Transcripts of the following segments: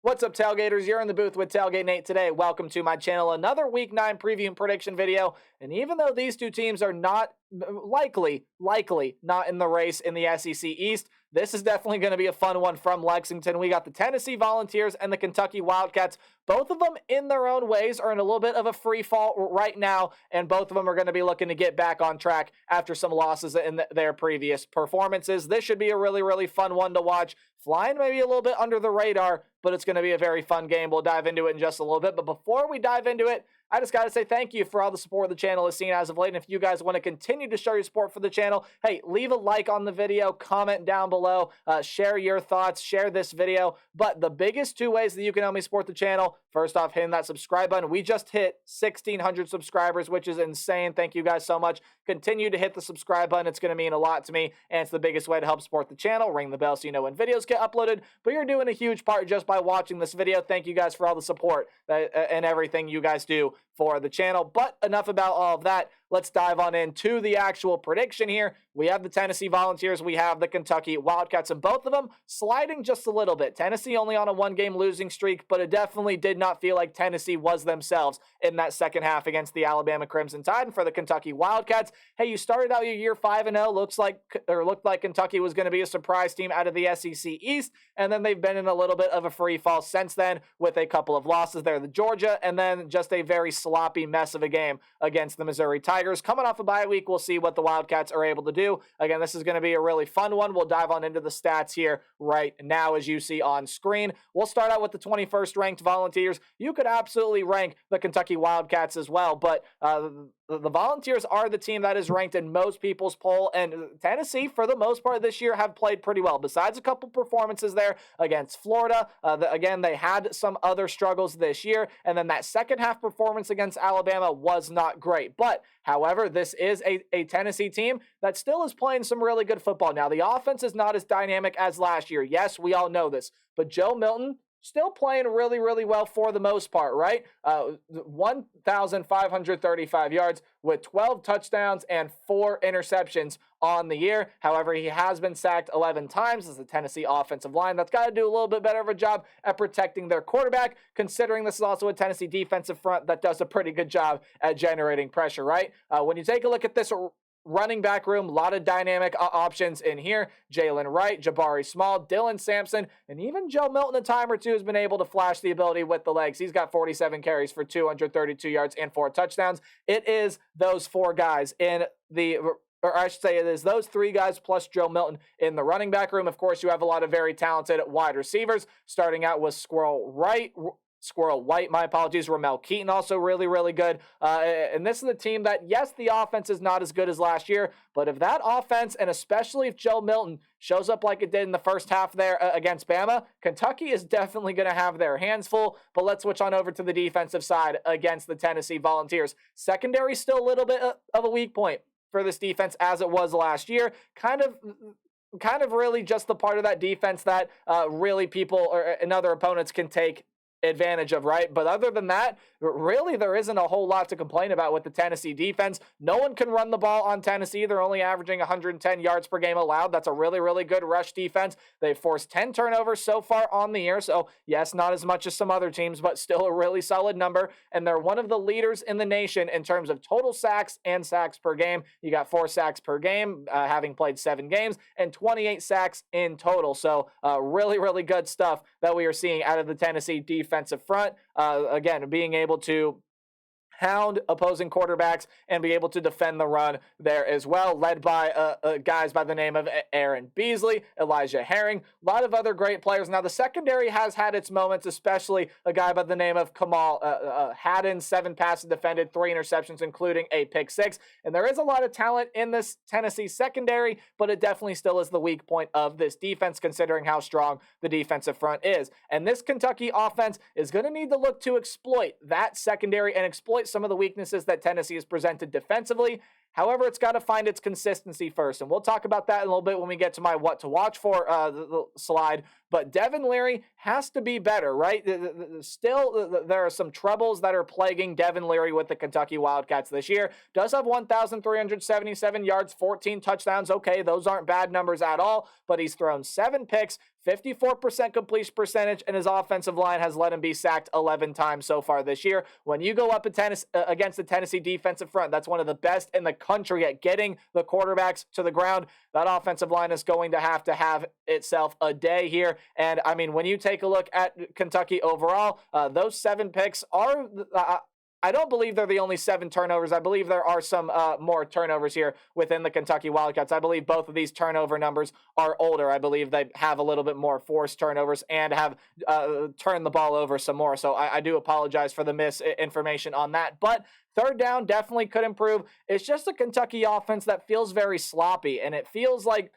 What's up, Tailgaters? You're in the booth with Tailgate Nate today. Welcome to my channel. Another Week 9 preview and prediction video. And even though these two teams are not likely not in the race in the SEC East, this is definitely going to be a fun one from Lexington. We got the Tennessee Volunteers and the Kentucky Wildcats. Both of them, in their own ways, are in a little bit of a free fall right now, and both of them are going to be looking to get back on track after some losses in their previous performances. This should be a really fun one to watch. Flying maybe a little bit under the radar, but it's going to be a very fun game. We'll dive into it in just a little bit. But before we dive into it, I just got to say thank you for all the support the channel has seen as of late. And if you guys want to continue to show your support for the channel, hey, leave a like on the video, comment down below, share your thoughts, share this video. But the biggest two ways that you can help me support the channel, first off, hitting that subscribe button. We just hit 1,600 subscribers, which is insane. Thank you guys so much. Continue to hit the subscribe button. It's going to mean a lot to me, and it's the biggest way to help support the channel. Ring the bell so you know when videos get uploaded. But you're doing a huge part just by watching this video. Thank you guys for all the support and everything you guys do for the channel. But enough about all of that. Let's dive on into the actual prediction here. We have the Tennessee Volunteers. We have the Kentucky Wildcats, and both of them sliding just a little bit. Tennessee only on a one-game losing streak, but it definitely did not feel like Tennessee was themselves in that second half against the Alabama Crimson Tide. And for the Kentucky Wildcats, hey, you started out your year 5-0. Looked like Kentucky was going to be a surprise team out of the SEC East, and then they've been in a little bit of a free fall since then with a couple of losses there to Georgia, and then just a very sloppy mess of a game against the Missouri Tigers. Coming off a bye week, we'll see what the Wildcats are able to do. Again, this is going to be a really fun one. We'll dive on into the stats here right now as you see on screen. We'll start out with the 21st ranked Volunteers. You could absolutely rank the Kentucky Wildcats as well, but the Volunteers are the team that is ranked in most people's poll, and Tennessee, for the most part this year, have played pretty well. Besides a couple performances there against Florida, again, they had some other struggles this year, and then that second half performance against Alabama was not great. But, however, this is a Tennessee team that still is playing some really good football. Now, the offense is not as dynamic as last year. Yes, we all know this, but Joe Milton still playing really well for the most part, right? 1,535 yards with 12 touchdowns and 4 interceptions on the year. However, he has been sacked 11 times as the Tennessee offensive line. That's got to do a little bit better of a job at protecting their quarterback, considering this is also a Tennessee defensive front that does a pretty good job at generating pressure, right? When you take a look at this running back room, a lot of dynamic options in here. Jalen Wright, Jabari Small, Dylan Sampson, and even Joe Milton a time or two has been able to flash the ability with the legs. He's got 47 carries for 232 yards and 4 touchdowns. It is those 4 guys in the... or I should say it is those 3 guys plus Joe Milton in the running back room. Of course, you have a lot of very talented wide receivers, starting out with Squirrel White, my apologies. Ramel Keaton also really good. And this is a team that, yes, the offense is not as good as last year, but if that offense, and especially if Joe Milton shows up like it did in the first half there against Bama, Kentucky is definitely going to have their hands full. But let's switch on over to the defensive side against the Tennessee Volunteers. Secondary still a little bit of a weak point for this defense as it was last year. Kind of really just the part of that defense that really people and other opponents can take advantage of, right? But other than that, really there isn't a whole lot to complain about with the Tennessee defense. No one can run the ball on Tennessee. They're only averaging 110 yards per game allowed. That's a really good rush defense. They've forced 10 turnovers so far on the year. So yes, not as much as some other teams, but still a really solid number. And they're one of the leaders in the nation in terms of total sacks and sacks per game. You got 4 sacks per game, having played 7 games, and 28 sacks in total. So really good stuff that we are seeing out of the Tennessee defensive front. Again, being able to hound opposing quarterbacks and be able to defend the run there as well, led by guys by the name of Aaron Beasley, Elijah Herring, a lot of other great players. Now, the secondary has had its moments, especially a guy by the name of Kamal Haddon, 7 passes defended, 3 interceptions, including a pick 6. And there is a lot of talent in this Tennessee secondary, but it definitely still is the weak point of this defense, considering how strong the defensive front is. And this Kentucky offense is going to need to look to exploit that secondary and exploit some of the weaknesses that Tennessee has presented defensively. However, it's got to find its consistency first, and we'll talk about that in a little bit when we get to my what to watch for the slide. but Devin Leary has to be better, right? Still, there are some troubles that are plaguing Devin Leary with the Kentucky Wildcats this year. Does have 1,377 yards, 14 touchdowns. Okay, those aren't bad numbers at all, but he's thrown 7 picks, 54% completion percentage, and his offensive line has let him be sacked 11 times so far this year. When you go up against the Tennessee defensive front, that's one of the best in the country at getting the quarterbacks to the ground. That offensive line is going to have itself a day here. And, I mean, when you take a look at Kentucky overall, those 7 picks are I don't believe they're the only 7 turnovers. I believe there are some more turnovers here within the Kentucky Wildcats. I believe both of these turnover numbers are older. I believe they have a little bit more forced turnovers and have turned the ball over some more. So I do apologize for the misinformation on that. But third down definitely could improve. It's just a Kentucky offense that feels very sloppy, and it feels like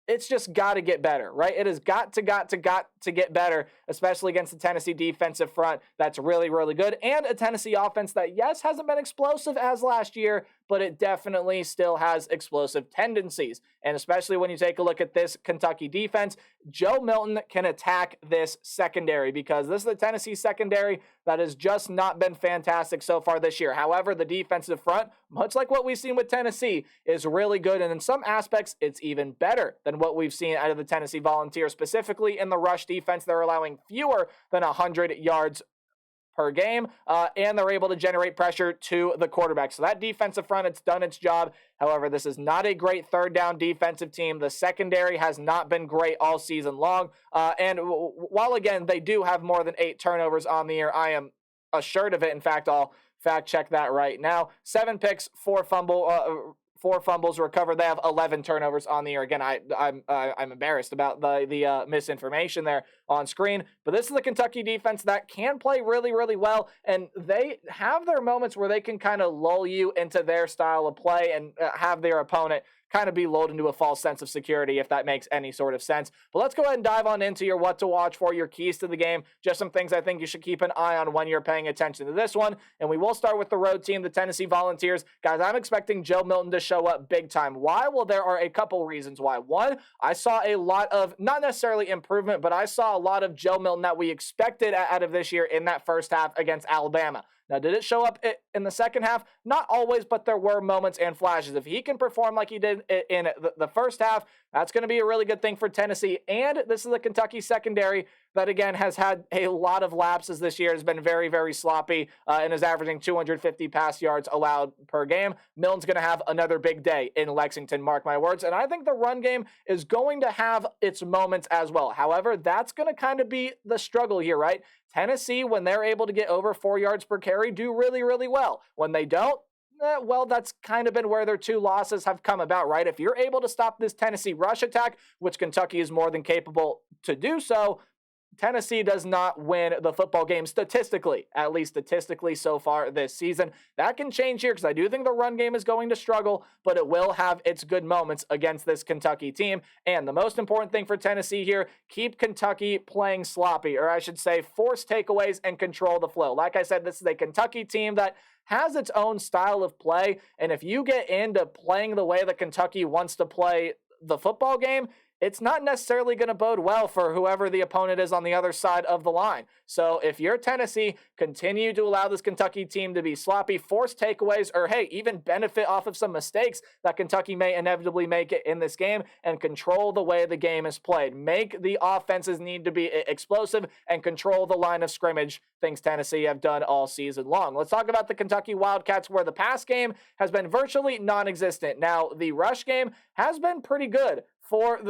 it's just got to get better, right? It has got to get better, especially against the Tennessee defensive front that's really, really good, and a Tennessee offense that, yes, hasn't been explosive as last year, but it definitely still has explosive tendencies. And especially when you take a look at this Kentucky defense, Joe Milton can attack this secondary, because this is the Tennessee secondary that has just not been fantastic so far this year. However, the defensive front, much like what we've seen with Tennessee, is really good. And in some aspects, it's even better than what we've seen out of the Tennessee Volunteers, specifically in the rush defense. They're allowing fewer than 100 yards per game, and they're able to generate pressure to the quarterback. So that defensive front, it's done its job. However, this is not a great third down defensive team. The secondary has not been great all season long. And while, again, they do have more than 8 turnovers on the year, I am assured of it. In fact, I'll fact check that right now. 7 picks, 4 fumbles recovered. They have 11 turnovers on the year. Again, I'm embarrassed about the misinformation there on screen. But this is the Kentucky defense that can play really, really well, and they have their moments where they can kind of lull you into their style of play and have their opponent kind of be lulled into a false sense of security, if that makes any sort of sense. But let's go ahead and dive on into your what to watch for, your keys to the game, just some things I think you should keep an eye on when you're paying attention to this one. And we will start with the road team, the Tennessee Volunteers. Guys, I'm expecting Joe Milton to show up big time. Why? Well, there are a couple reasons why. One, I saw a lot of, not necessarily improvement, but I saw a lot of Joe Milton that we expected out of this year in that first half against Alabama. Now, did it show up in the second half? Not always, but there were moments and flashes. If he can perform like he did in the first half, that's going to be a really good thing for Tennessee. And this is the Kentucky secondary that, again, has had a lot of lapses this year, has been very, very sloppy, and is averaging 250 pass yards allowed per game. Milton's going to have another big day in Lexington, mark my words. And I think the run game is going to have its moments as well. However, that's going to kind of be the struggle here, right? Tennessee, when they're able to get over 4 yards per carry, do really, really well. When they don't, well, that's kind of been where their 2 losses have come about, right? If you're able to stop this Tennessee rush attack, which Kentucky is more than capable to do so, Tennessee does not win the football game statistically, at least statistically so far this season. That can change here because I do think the run game is going to struggle, but it will have its good moments against this Kentucky team. And the most important thing for Tennessee here, keep Kentucky playing sloppy, or I should say force takeaways and control the flow. Like I said, this is a Kentucky team that has its own style of play, and if you get into playing the way that Kentucky wants to play the football game, it's not necessarily going to bode well for whoever the opponent is on the other side of the line. So if you're Tennessee, continue to allow this Kentucky team to be sloppy, force takeaways, or hey, even benefit off of some mistakes that Kentucky may inevitably make it in this game, and control the way the game is played. Make the offenses need to be explosive and control the line of scrimmage, things Tennessee have done all season long. Let's talk about the Kentucky Wildcats, where the pass game has been virtually non-existent. Now, the rush game has been pretty good for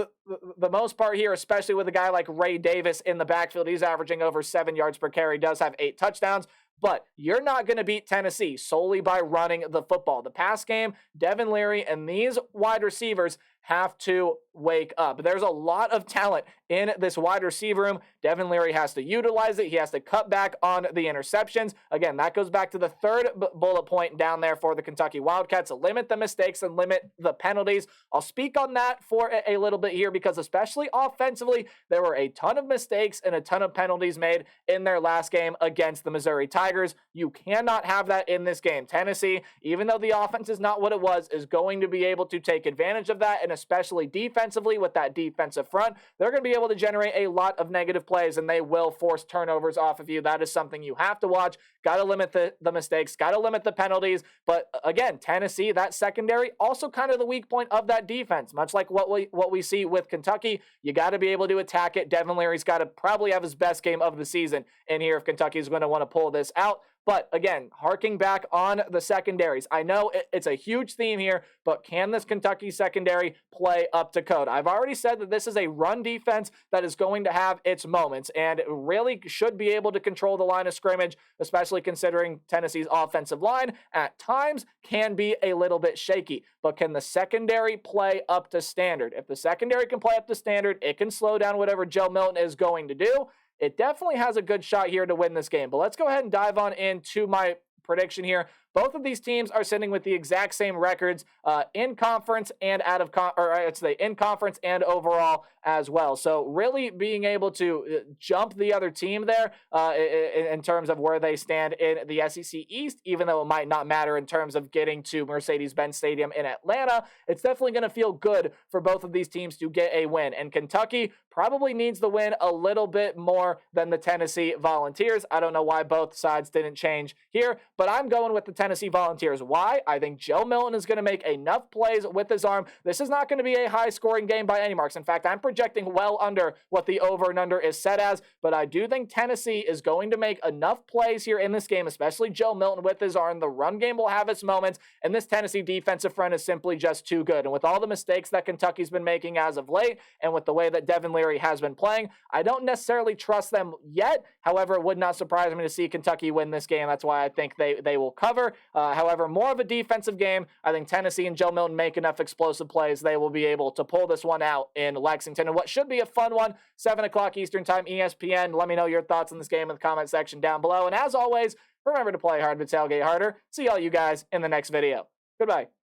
the most part here, especially with a guy like Ray Davis in the backfield. He's averaging over 7 yards per carry, does have 8 touchdowns. But you're not going to beat Tennessee solely by running the football. The pass game, Devin Leary and these wide receivers have to wake up. There's a lot of talent in this wide receiver room. Devin Leary has to utilize it. He has to cut back on the interceptions. Again, that goes back to the third bullet point down there for the Kentucky Wildcats. Limit the mistakes and limit the penalties. I'll speak on that for a little bit here, because especially offensively, there were a ton of mistakes and a ton of penalties made in their last game against the Missouri Tigers. You cannot have that in this game. Tennessee, even though the offense is not what it was, is going to be able to take advantage of that and especially defensively with that defensive front, they're going to be able to generate a lot of negative plays, and they will force turnovers off of you. That is something you have to watch. Got to limit the mistakes, got to limit the penalties. But again, Tennessee, that secondary, also kind of the weak point of that defense. Much like what we see with Kentucky, you got to be able to attack it. Devin Leary's got to probably have his best game of the season in here if Kentucky's going to want to pull this out. But again, harking back on the secondaries, I know it's a huge theme here, but can this Kentucky secondary play up to code? I've already said that this is a run defense that is going to have its moments and really should be able to control the line of scrimmage, especially considering Tennessee's offensive line at times can be a little bit shaky. But can the secondary play up to standard? If the secondary can play up to standard, it can slow down whatever Joe Milton is going to do. It definitely has a good shot here to win this game. But let's go ahead and dive on into my prediction here. Both of these teams are sitting with the exact same records in conference and in conference and overall as well. So really being able to jump the other team there in terms of where they stand in the SEC East, even though it might not matter in terms of getting to Mercedes-Benz Stadium in Atlanta, it's definitely going to feel good for both of these teams to get a win. And Kentucky probably needs the win a little bit more than the Tennessee Volunteers. I don't know why both sides didn't change here, but I'm going with the Tennessee Volunteers. Why? I think Joe Milton is going to make enough plays with his arm. This is not going to be a high-scoring game by any marks. In fact, I'm projecting well under what the over and under is set as, but I do think Tennessee is going to make enough plays here in this game, especially Joe Milton with his arm. The run game will have its moments, and this Tennessee defensive front is simply just too good. And with all the mistakes that Kentucky's been making as of late, and with the way that Devin Leary has been playing, I don't necessarily trust them yet. However, it would not surprise me to see Kentucky win this game. That's why I think they will cover. However, more of a defensive game. I think Tennessee and Joe Milton make enough explosive plays. They will be able to pull this one out in Lexington. And what should be a fun one, 7 o'clock Eastern Time, ESPN. Let me know your thoughts on this game in the comment section down below. And as always, remember to play hard but tailgate harder. See all you guys in the next video. Goodbye.